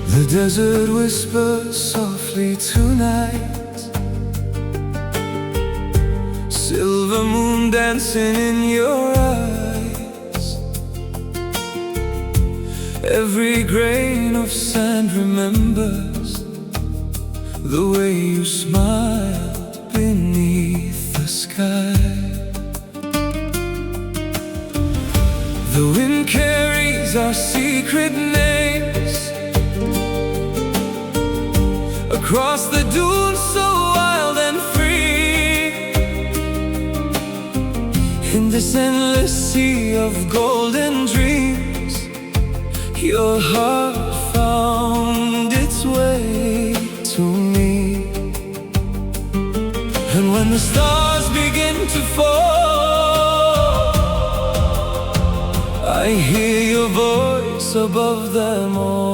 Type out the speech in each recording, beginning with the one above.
The desert whispers softly tonight, silver moon dancing in your eyes. Every grain of sand remembers the way you smile beneath the sky. The wind carries our secret names across the dunes, so wild and free. In this endless sea of golden dreams, your heart found its way to me. And when the stars begin to fall, I hear your voice above them all.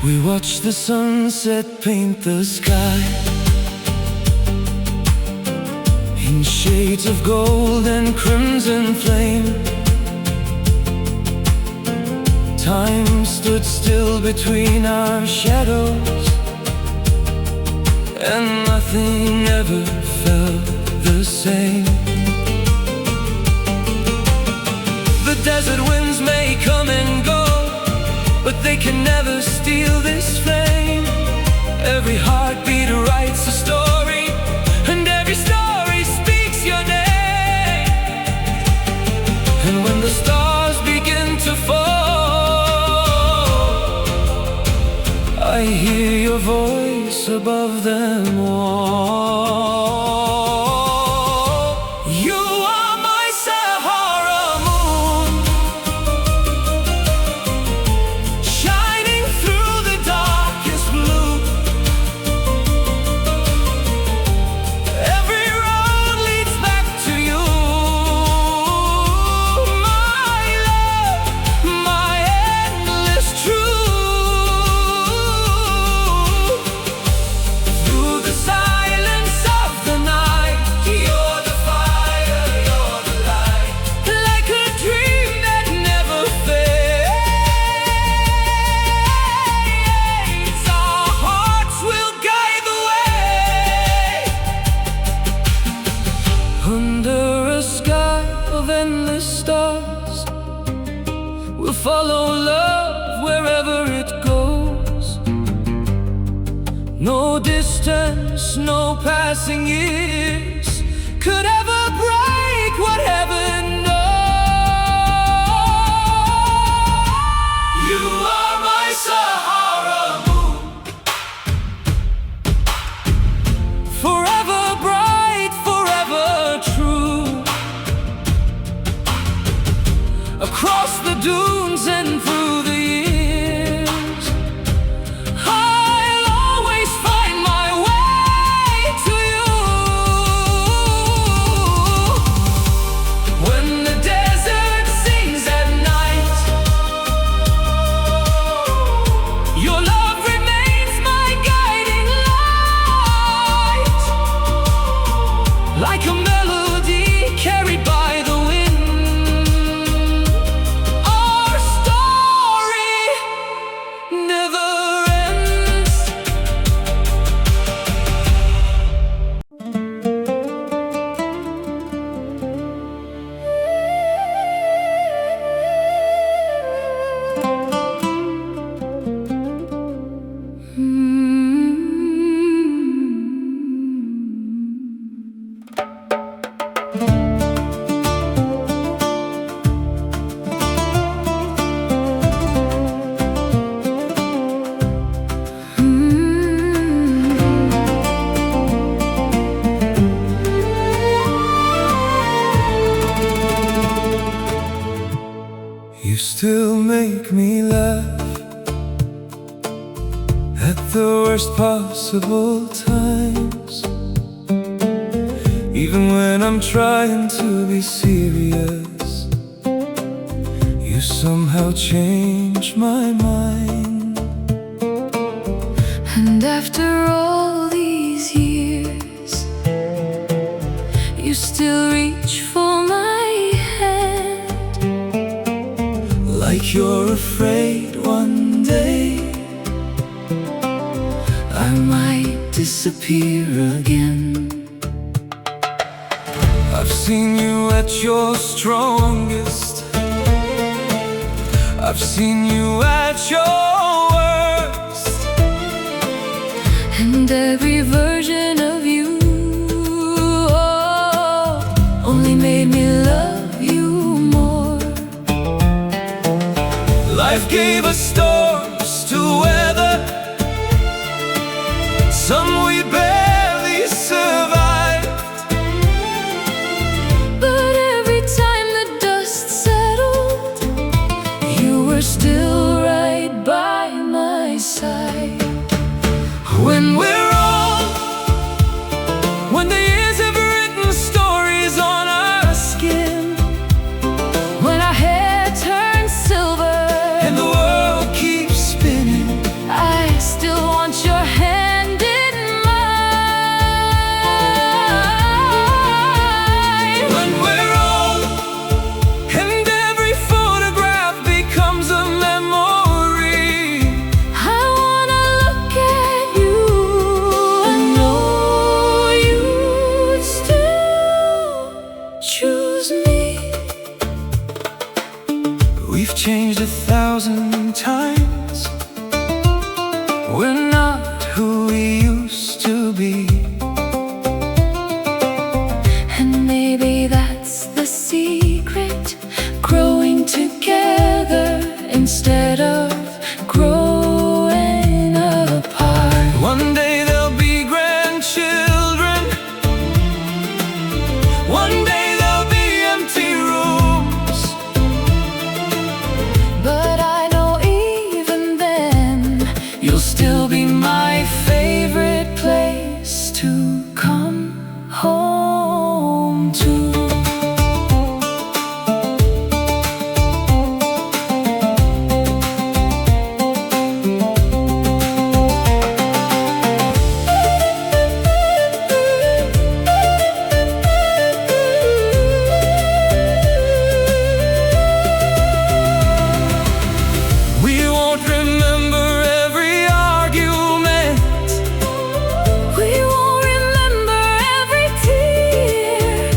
We watch the sunset paint the sky in shades of gold and crimson flame. Time stood still between our shadows, and nothing ever felt the same. The desert winds may come and go, but they can never steal this flame. Every heartbeat writes a story, and every story speaks your name. And when the stars begin to fall, I hear your voice above them all. Under a sky of endless stars, we'll follow love wherever it goes. No distance, no passing years could ever break what heaven knows. You are my Sahara moon, forever bright, forever true. Across the dunes and through the years, I'll always find my way to you. like a melody carried by the wind. Our story never ends. You still make me laugh at the worst possible times. Even when I'm trying to be serious, you somehow change my mind. And after all these years, you still reach for my hand, like you're afraid one day I might disappear again. I've seen you at your strongest, I've seen you at your worst, And every version of you only made me love you more. life gave us storms to weather, some we barely survived. But every time the dust settled, you were still right by my side. When we're old, when the years have written stories on our skin, When our hair turns silver and the world keeps spinning, I still want your hand in mine. when we're old and every photograph becomes a memory, I wanna look at you and know you still choose me. we've changed 1,000 times. We're not who we used to be. And maybe that's the secret, growing together instead of growing apart. One day there'll be grandchildren, one day there'll be empty rooms, But I know even then you'll still be my favorite place to come home to. we won't remember every argument, We won't remember every tear,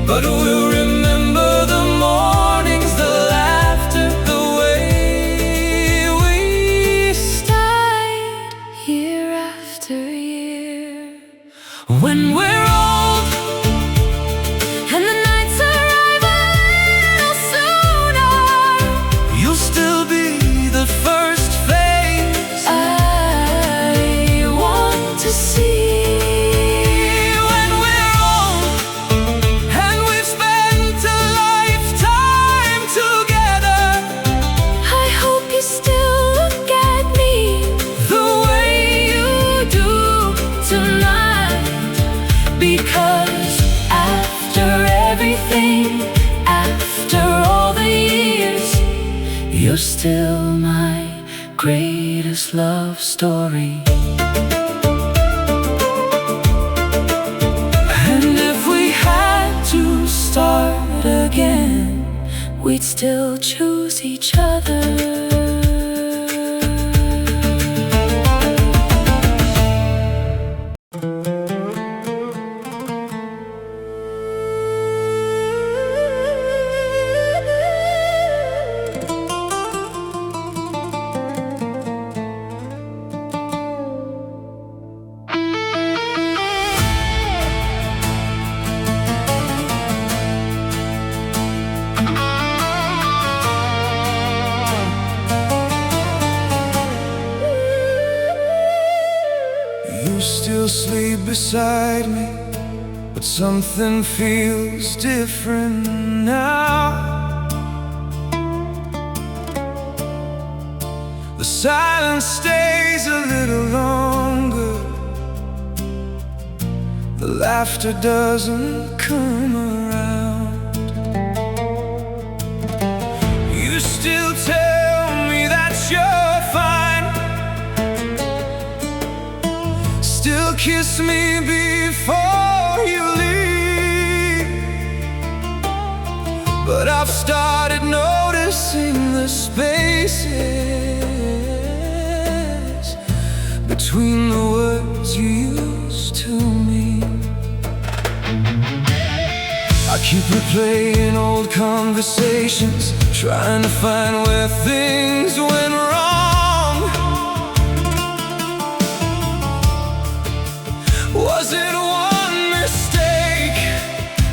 but we'll remember the mornings, the laughter, the way we died year after year. when we're old And the nights arrive a little sooner, you'll still be the first face I want to see. when we're old and we've spent a lifetime together. I hope you still look at me The way you do tonight, because after everything, after all the years, you're still my greatest love story. we'd still choose each other. You still sleep beside me, but something feels different now. The silence stays a little longer, the laughter doesn't come around. You still tell me that you're fine, still kiss me before you leave. But I've started noticing the spaces between the words you used to mean. I keep replaying old conversations, trying to find where things went wrong. Was it one mistake,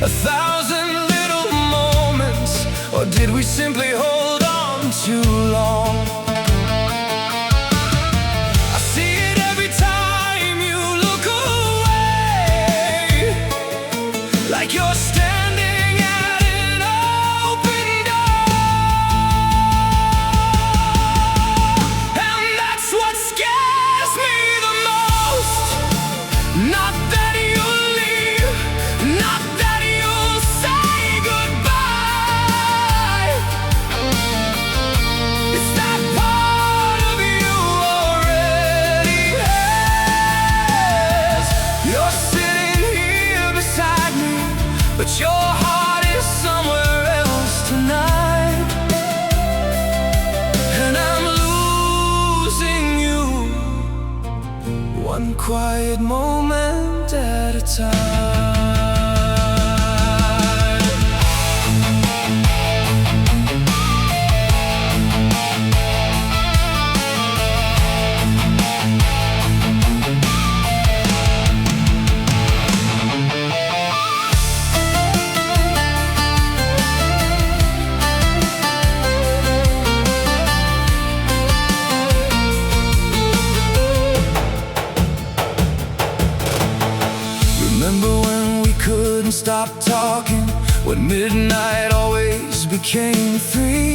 1,000 little moments, or did we simply hold on too long? I see it every time you look away, like you're standing at an open door. And that's what scares me the most. Not that you'll leave, not that you'll say goodbye. It's that part of you already has. You're sitting here beside me, but your heart is somewhere else tonight. And I'm losing you, one quiet moment at a time. Remember when we couldn't stop talking, when midnight always became 3?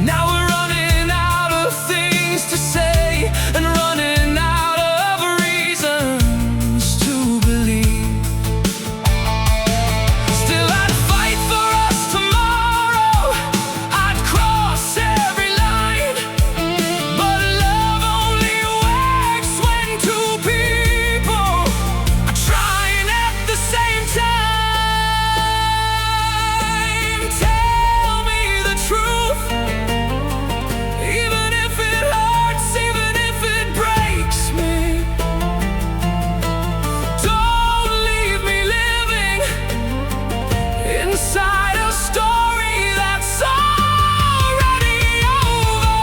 Now we're running out of things to say, and running out of reasons to believe. Still I'd fight for us tomorrow, I'd cross every line. But love only works when two people are trying at the same time. Tell me the truth, even if it hurts, even if it breaks me. Don't leave me living inside a story that's already over.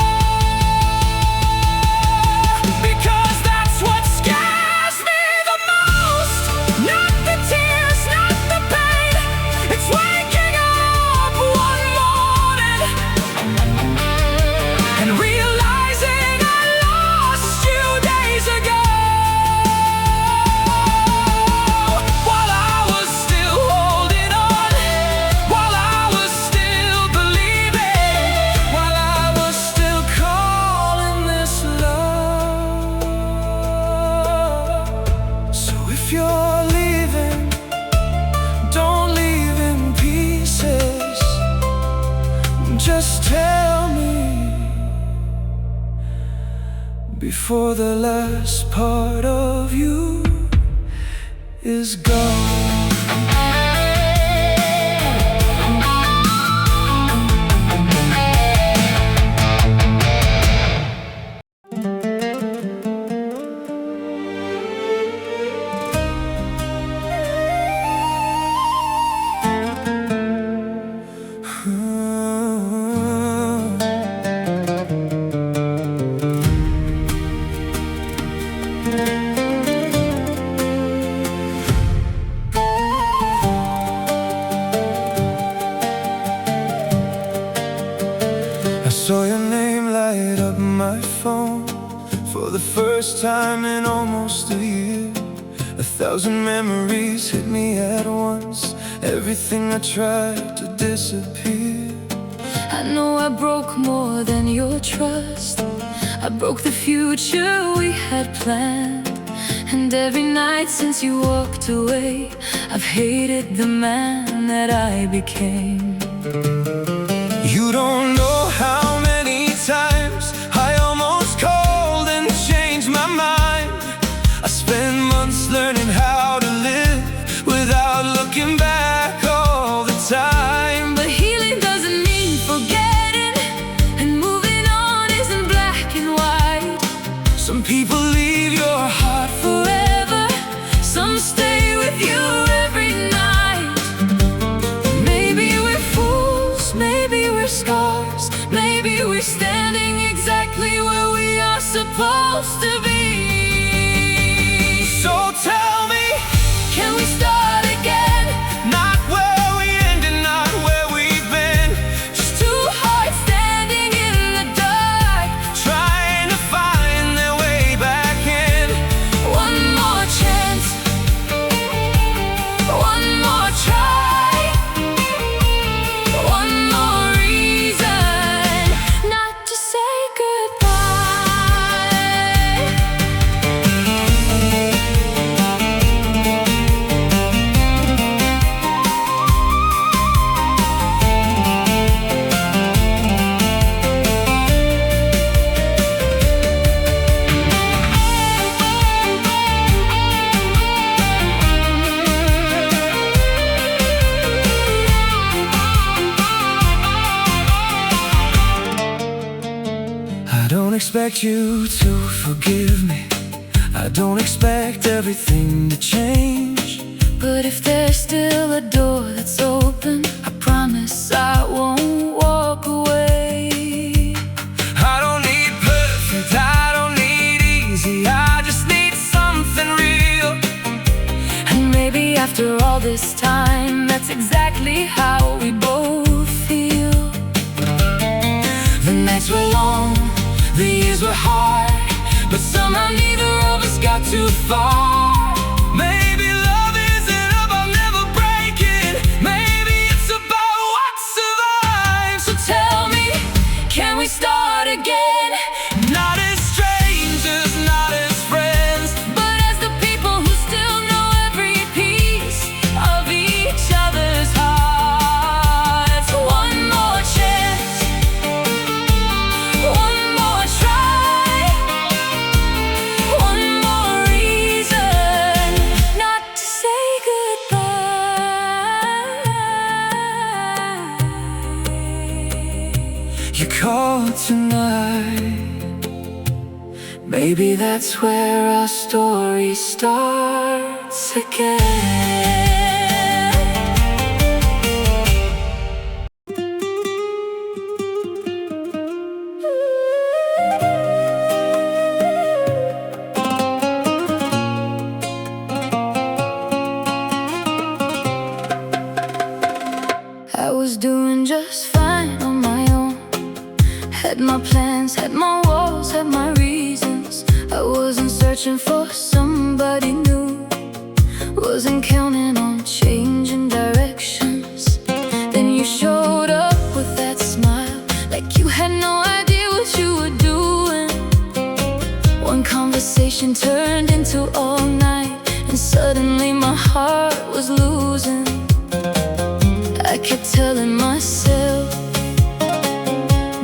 Because that's what scares me the most. Not the tears, not the pain. It's waking up one morning and realizing I lost you days ago. While I was still holding on, while I was still believing, while I was still calling this love. So if you're leaving, don't leave in pieces. Just tell me before the last part of you is gone. time in almost a year. 1,000 memories hit me at once. Everything I tried to disappear. I know I broke more than your trust. I broke the future we had planned. And every night since you walked away, I've hated the man that I became. You don't know how many times I almost called and changed my mind. I spent months learning how to live without looking back all the time. But healing doesn't mean forgetting, and moving on isn't black and white. Some people leave your heart Forever, some stay with you every night. Maybe we're fools, maybe we're scars, maybe we're standing exactly where we are supposed to be. So tell me, Can we start again? not where we ended, not where we've been. Just two hearts standing in the dark, Trying to find their way back in. one more chance, one more try, one more reason not to say goodbye. I don't expect you to forgive me. I don't expect everything to change. But if there's still a door that's open, I promise I won't walk away. I don't need perfect, I don't need easy. I just need something real. And maybe after all this time, that's exactly how we both feel. The nights were long, the years were hard, but somehow neither of us got too far. Maybe love isn't about never breaking. Maybe it's about what survives. So tell me, can we start again? Not as strangers, not as friends, But as the people who still know every piece of each other's hearts. One more chance, one more try, one more reason not to say goodbye. you called tonight. Maybe that's where our story starts again. I was doing just fine on my own. Had my plans, had my walls, had my reasons. I wasn't searching for somebody new. Wasn't counting on changing directions. Then you showed up with that smile, like you had no idea what you were doing. One conversation turned into all night, and suddenly my heart was losing. I kept telling myself,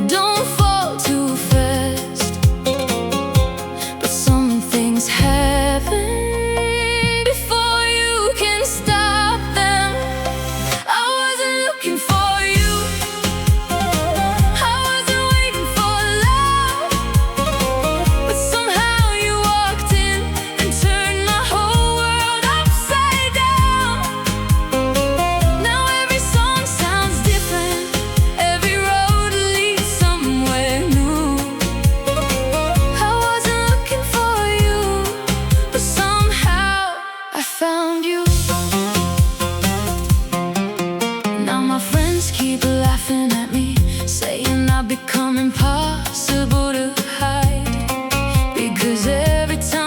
don't fall too fast. But some things happen before you can stop them. I wasn't looking for you, I wasn't waiting for love. But somehow you walked in and turned my whole world upside down. Now every song sounds different, every road leads somewhere new. I wasn't looking for you, but somehow I found you. Now my friends keep laughing at me, saying I've become impossible to hide. Because every time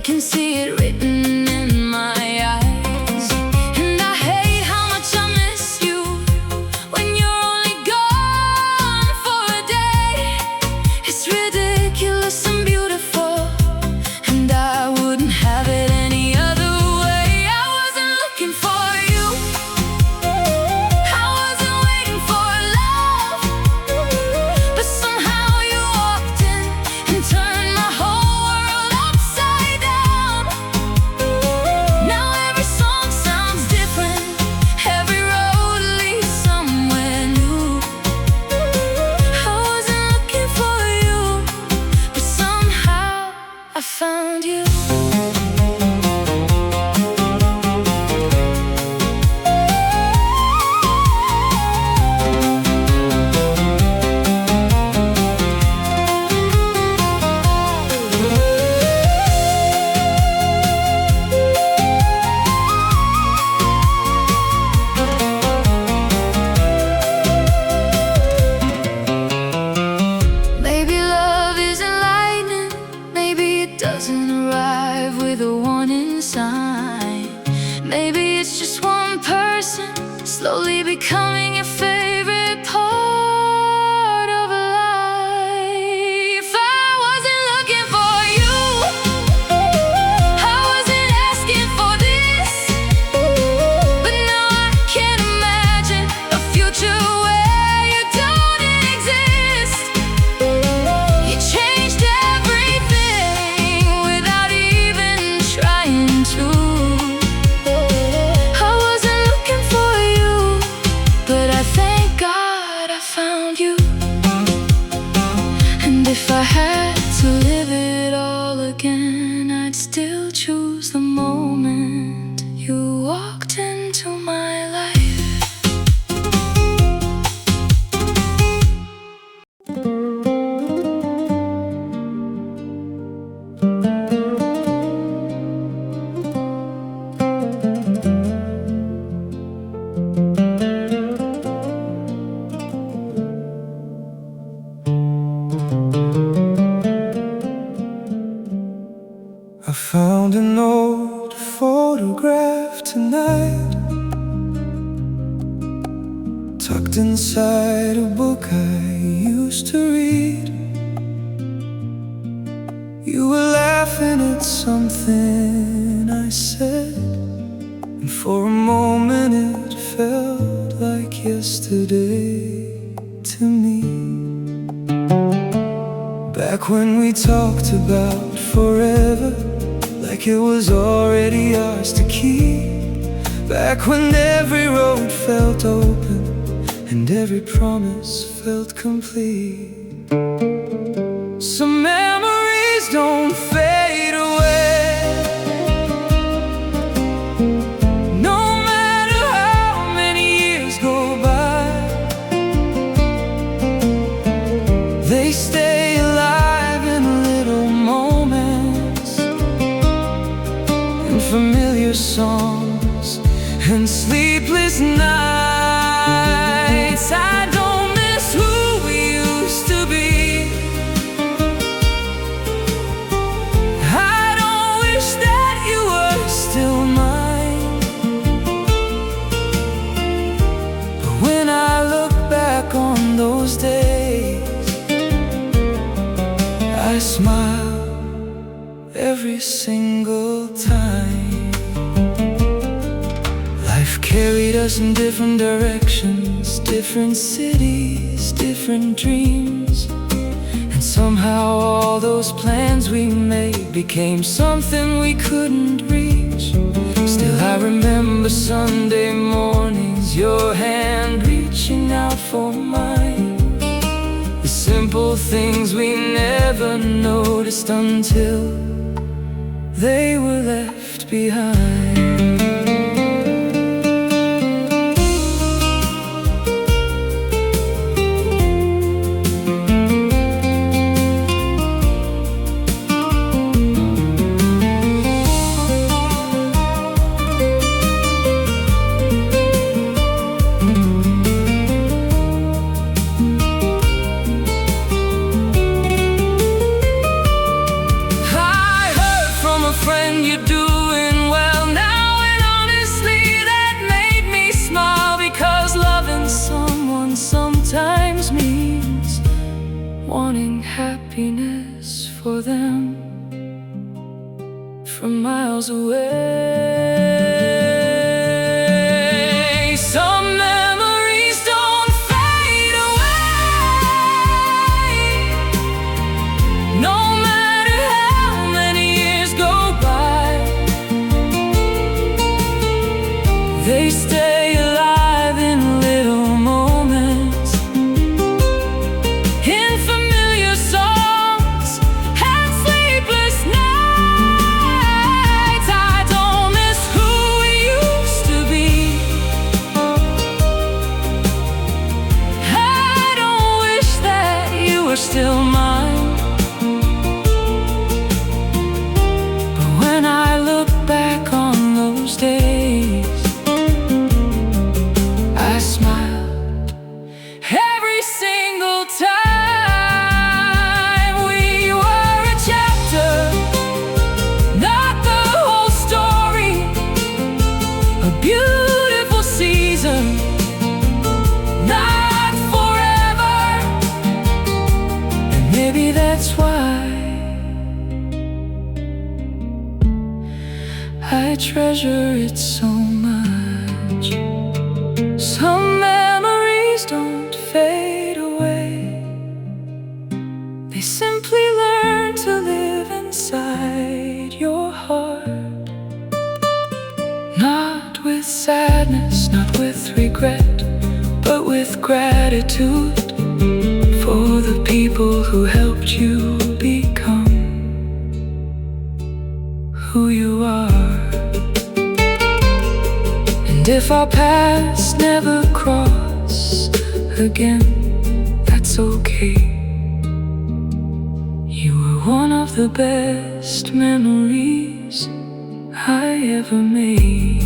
can see it written in my eyes. And I hate how much I miss you when you're only gone for a day. It's ridiculous and beautiful, and I wouldn't have it any other way. I wasn't looking for you, I wasn't waiting for love, but somehow you walked in and turned my whole world upside down. Now every song sounds different, every road leads somewhere new. I wasn't looking for you, but somehow I found you. Maybe love isn't lightning, maybe it doesn't arrive with a warning sign. Maybe it's just one person slowly becoming your favorite part of life. I wasn't looking for you, I wasn't asking for this, but now I can't imagine a future where you don't exist. You changed everything without even trying to. I wasn't looking for you, but I thank God I found you. And if I had to live it all again, I'd still choose the moment you walked into my life. I found an old photograph tonight, tucked inside a book I used to read. You were laughing at something I said, and for a moment it felt like yesterday to me. Back when we talked about forever, like it was already ours to keep. Back when every road felt open and every promise felt complete. Some memories don't fade away, no matter how many years go by. They stay alive in little moments, in familiar songs and sleepless nights. I don't miss who we used to be, I don't wish that you were still mine. But when I look back on those days, I smile every single time. Life carried us in different directions, different cities, different dreams. And somehow all those plans we made became something we couldn't reach. Still I remember Sunday mornings, your hand reaching out for mine. The simple things we never noticed until they were left behind. From a friend, you're doing well now. And honestly, that made me smile, because loving someone sometimes means wanting happiness for them from miles away. Some memories don't fade away, no matter how many years go by. They stay alive in little moments, in familiar songs and sleepless nights. I don't miss who we used to be. I don't wish that you were still mine. But when I look back on those days, I smile every single time. We were a chapter, not the whole story. A beautiful season, not forever. And maybe that's why I treasure it so much. Some memories don't fade away, they simply learn to live inside your heart. Not with sadness, not with regret, but with gratitude for the people who helped you become who you are. And if our paths never cross again, that's okay. You were one of the best memories I ever made.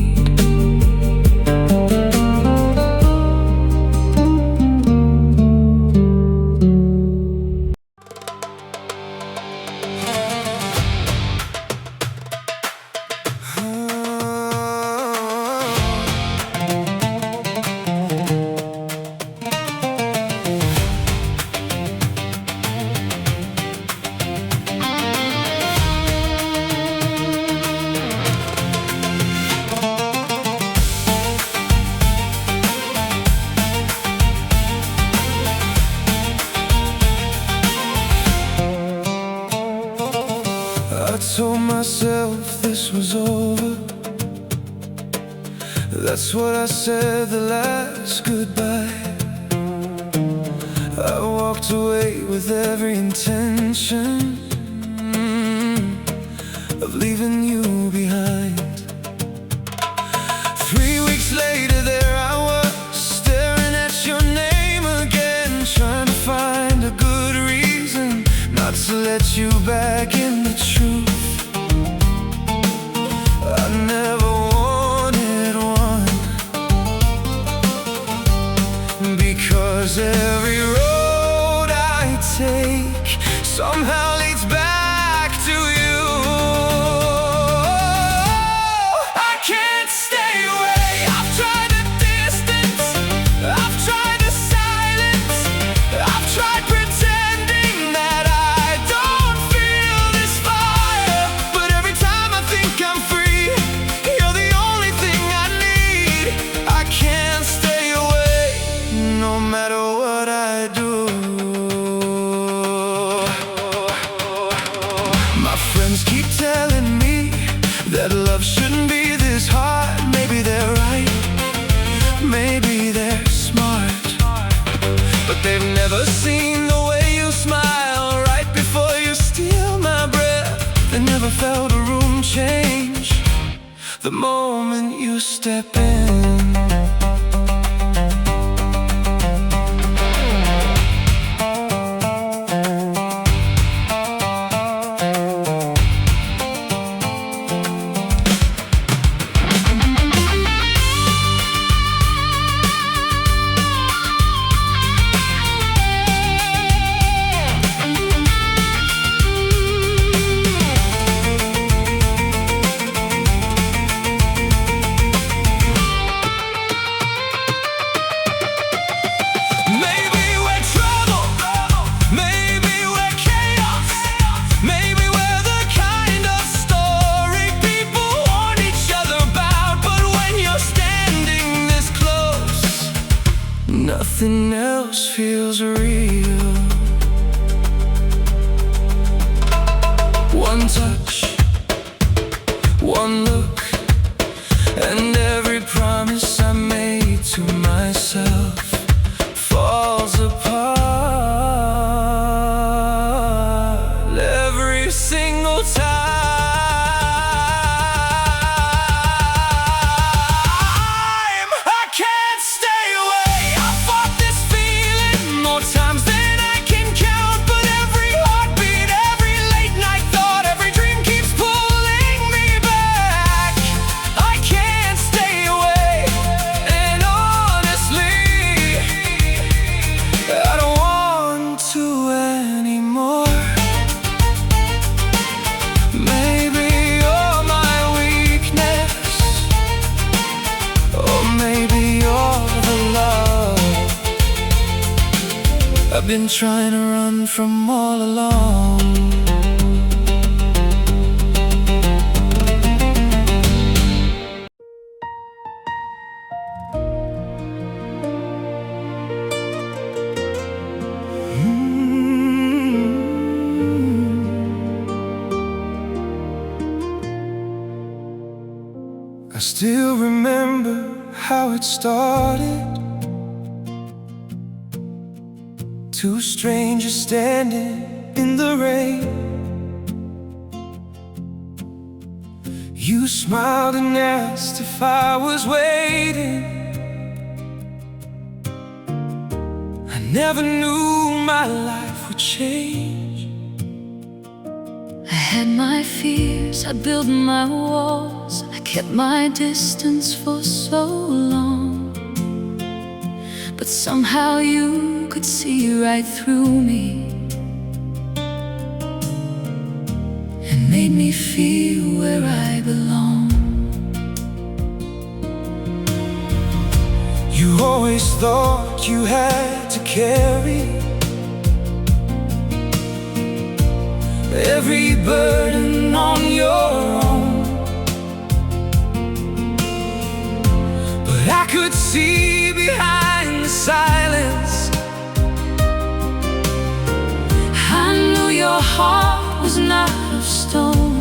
I told myself this was over. That's what I said the last goodbye. I walked away with every intention of leaving you behind. 3 weeks later, there I was, staring at your name again, trying to find a good reason not to let you back in the truth. I never wanted one, because every road I take somehow leads back to you. I can't stay away. I've tried the distance, I've tried the silence, I've tried pretending that I don't feel this fire. But every time I think I'm free, you're the only thing I need. I can't stay away, no matter what I do. My friends keep telling me that love shouldn't be this hard. Maybe they're right, maybe they're smart, but they've never seen the way you smile right before you steal my breath. They never felt a room change the moment you step in. nothing else feels real. One touch, one look, and every promise I made to myself falls apart every single time. I can't stay away. I fought this feeling more times than I can count, but every heartbeat, every late night thought, every dream keeps pulling me back. I can't stay away, and honestly, I don't want to anymore. Maybe you're my weakness, or maybe you're the love I've been trying to run from all along. I still remember how it started. Two strangers standing in the rain. You smiled and asked if I was waiting. I never knew my life would change. I had my fears, I built my walls, I kept my distance for so long. But somehow you could see right through me and made me feel where I belong. You always thought you had to carry every burden on your own, but I could see behind the silence. I knew your heart was not of stone.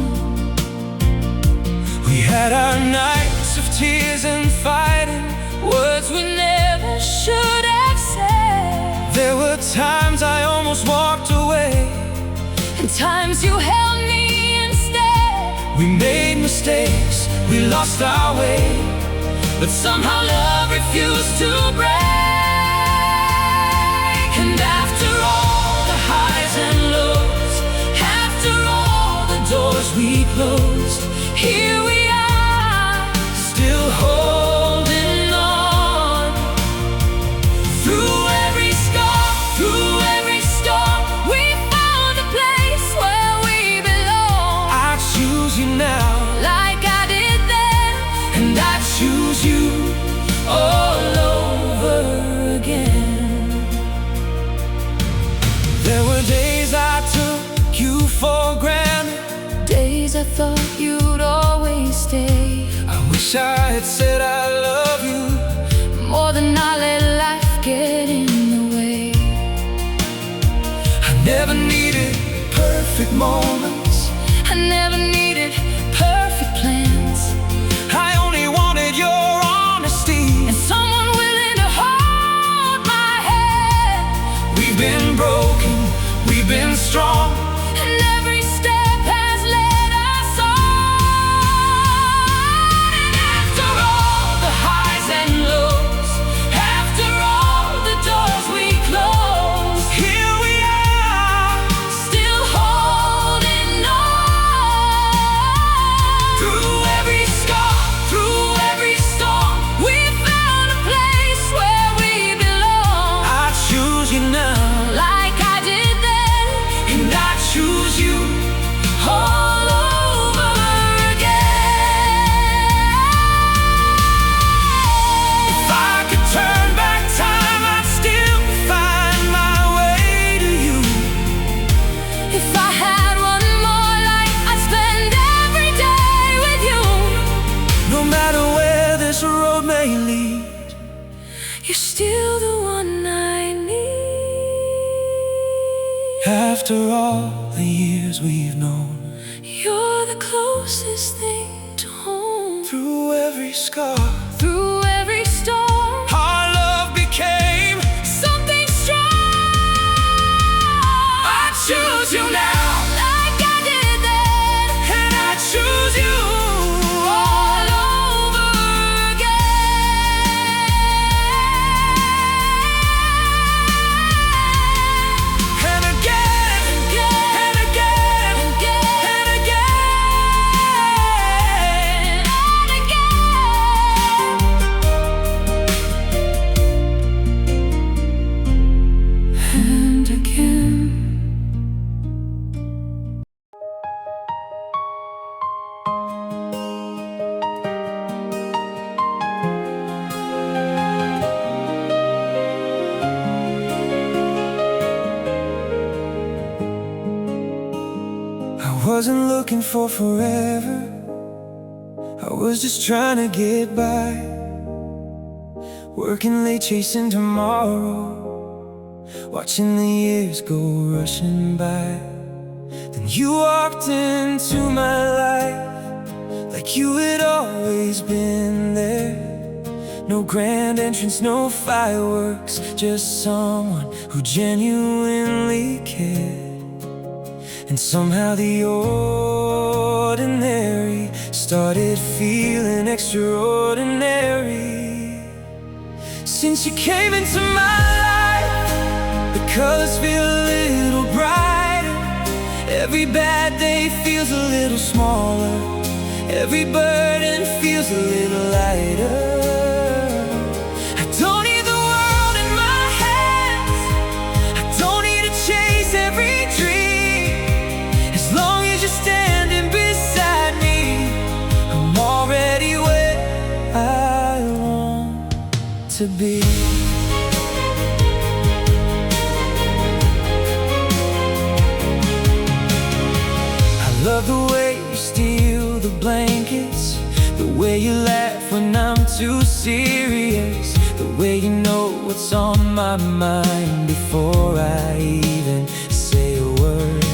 We had our nights of tears and fighting, Words we never should have said. there were times I almost walked away. And times you held me instead. We made mistakes, we lost our way, But somehow love refused to break. And after all the highs and lows, after all the doors we closed, here we are, still holding on. through every scar, through every storm, we found a place where we belong. I choose you now, Like I did then, and I choose you all over again. There were days I took you for granted. Days I thought you'd always stay. I wish I had said I love you More than I let life get in the way. I never needed perfect moments. I never needed perfect plans. I only wanted your honesty. And someone willing to hold my hand. We've been broken, we've been strong, And every step has led us on. And after all the highs and lows, after all the doors we closed, here we are, still holding on. Through every scar, through every storm, we found a place where we belong. I choose you now, Like I did then, and I choose you all over again. If I could turn back time, I'd still find my way to you. If I had one more life, I'd spend every day with you. No matter where this road may lead, You're still the one I after all the years we've known. You're the closest thing to home. Through every scar, Through every storm, our love became something strong. I choose you now, Like I did then, and I choose you all over again. and again, and again, And again, and again. and again, and again. I wasn't looking for forever, I was just trying to get by. Working late, chasing tomorrow, watching the years go rushing by. Then you walked into my life like you had always been there. No grand entrance, no fireworks, just someone who genuinely cared. And somehow the ordinary started feeling extraordinary. Since you came into my life, the colors feel a little brighter. Every bad day feels a little smaller. Every burden feels a little lighter. I don't need the world in my hands, I don't need to chase every dream. As long as you're standing beside me, I'm already where I want to be. I love the way you steal the blankets, the way you laugh when I'm too serious, the way you know what's on my mind before I even say a word.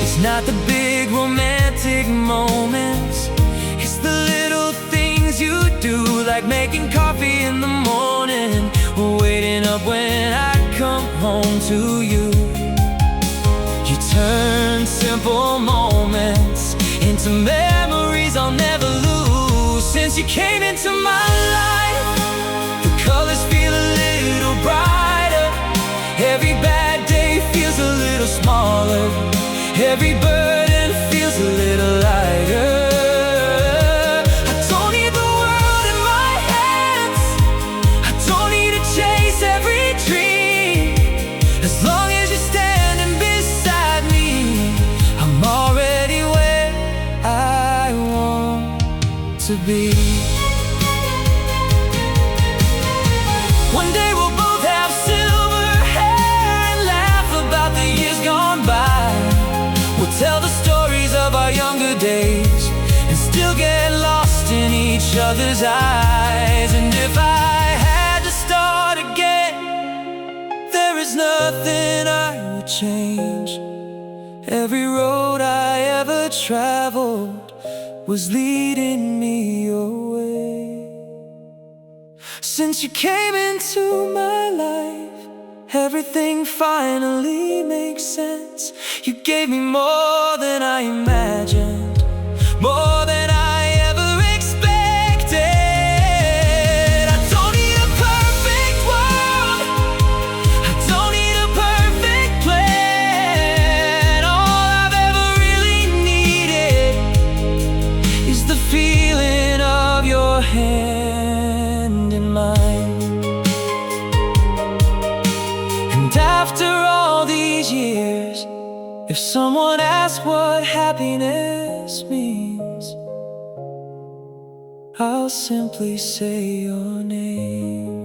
It's not the big romantic moments, it's the little things you do, like making coffee in the morning, or waiting up when I come home to you. You turn simple moments into memories I'll never lose. Since you came into my life, the colors feel a little brighter. Every bad day feels a little smaller. Every burden feels a little lighter. I don't need the world in my hands, I don't need to chase every dream. As long as you're standing beside me, I'm already where I want to be. One day we'll both have silver hair and laugh about the years gone by. We'll tell the stories of our younger days and still get lost in each other's eyes. And if I had to start again, there is nothing I would change. Every road I ever traveled was leading me your way. Since you came into my life, everything finally makes sense. You gave me more than I imagined, more than I ever expected. I don't need a perfect world, I don't need a perfect plan. All I've ever really needed is the feeling of your hand in mine. And after all these years, if someone asks what happiness means, I'll simply say your name.